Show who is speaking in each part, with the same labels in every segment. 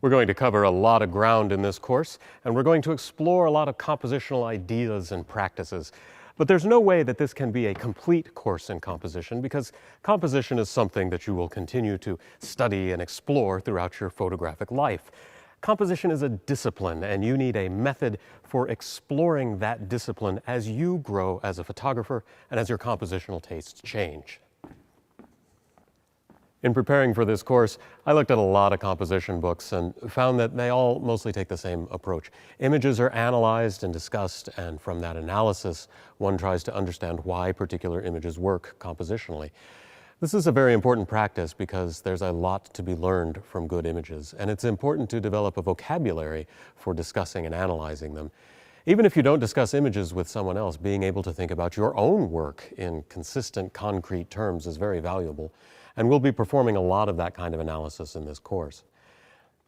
Speaker 1: We're going to cover a lot of ground in this course, and we're going to explore a lot of compositional ideas and practices. But there's no way that this can be a complete course in composition, because composition is something that you will continue to study and explore throughout your photographic life. Composition is a discipline, and you need a method for exploring that discipline as you grow as a photographer and as your compositional tastes change. In preparing for this course, I looked at a lot of composition books and found that they all mostly take the same approach. Images are analyzed and discussed, and from that analysis, one tries to understand why particular images work compositionally. This is a very important practice because there's a lot to be learned from good images, and it's important to develop a vocabulary for discussing and analyzing them. Even if you don't discuss images with someone else, being able to think about your own work in consistent, concrete terms is very valuable. And we'll be performing a lot of that kind of analysis in this course.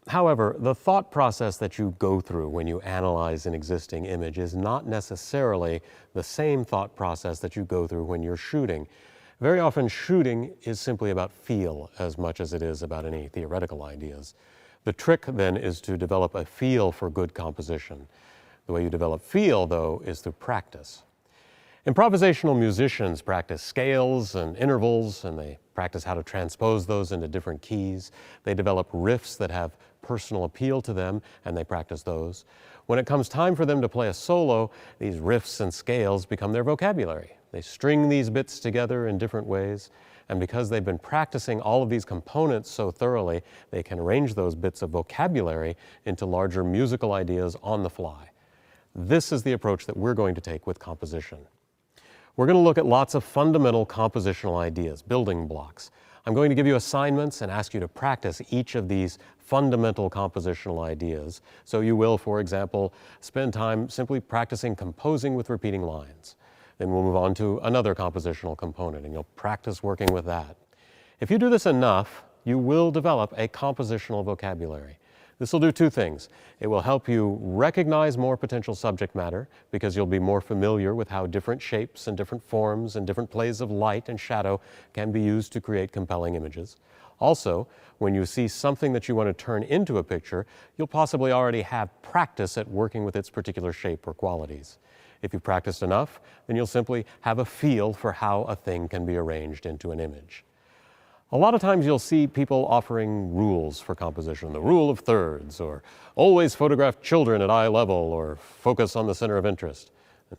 Speaker 1: However, the thought process that you go through when you analyze an existing image is not necessarily the same thought process that you go through when you're shooting. Very often, shooting is simply about feel as much as it is about any theoretical ideas. The trick then is to develop a feel for good composition. The way you develop feel, though, is through practice. Improvisational musicians practice scales and intervals, and they practice how to transpose those into different keys. They develop riffs that have personal appeal to them, and they practice those. When it comes time for them to play a solo, these riffs and scales become their vocabulary. They string these bits together in different ways, and because they've been practicing all of these components so thoroughly, they can arrange those bits of vocabulary into larger musical ideas on the fly. This is the approach that we're going to take with composition. We're going to look at lots of fundamental compositional ideas, building blocks. I'm going to give you assignments and ask you to practice each of these fundamental compositional ideas. So you will, for example, spend time simply practicing composing with repeating lines. Then we'll move on to another compositional component, and you'll practice working with that. If you do this enough, you will develop a compositional vocabulary. This will do two things. It will help you recognize more potential subject matter because you'll be more familiar with how different shapes and different forms and different plays of light and shadow can be used to create compelling images. Also, when you see something that you want to turn into a picture, you'll possibly already have practice at working with its particular shape or qualities. If you've practiced enough, then you'll simply have a feel for how a thing can be arranged into an image. A lot of times you'll see people offering rules for composition, the rule of thirds, or always photograph children at eye level, or focus on the center of interest.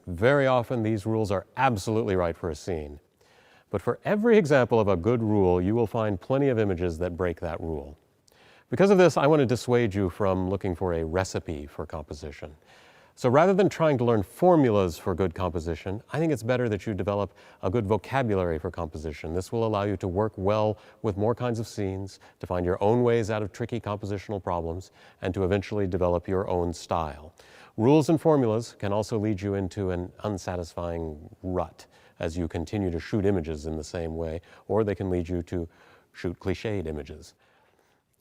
Speaker 1: Very often these rules are absolutely right for a scene. But for every example of a good rule, you will find plenty of images that break that rule. Because of this, I want to dissuade you from looking for a recipe for composition. So rather than trying to learn formulas for good composition, I think it's better that you develop a good vocabulary for composition. This will allow you to work well with more kinds of scenes, to find your own ways out of tricky compositional problems, and to eventually develop your own style. Rules and formulas can also lead you into an unsatisfying rut as you continue to shoot images in the same way, or they can lead you to shoot cliched images.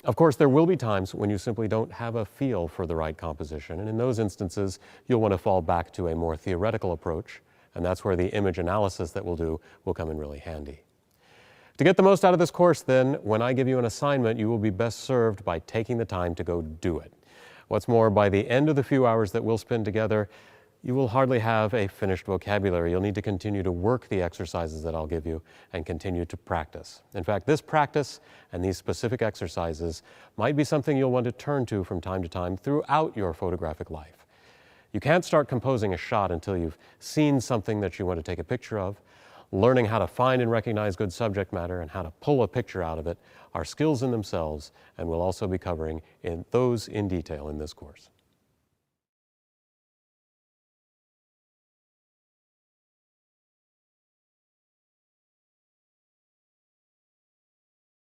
Speaker 1: Of course, there will be times when you simply don't have a feel for the right composition, and in those instances, you'll want to fall back to a more theoretical approach, and that's where the image analysis that we'll do will come in really handy. To get the most out of this course, then, when I give you an assignment, you will be best served by taking the time to go do it. What's more, by the end of the few hours that we'll spend together, you will hardly have a finished vocabulary. You'll need to continue to work the exercises that I'll give you and continue to practice. In fact, this practice and these specific exercises might be something you'll want to turn to from time to time throughout your photographic life. You can't start composing a shot until you've seen something that you want to take a picture of. Learning how to find and recognize good subject matter and how to pull a picture out of it are skills in themselves, and we'll also be covering those in detail in this course.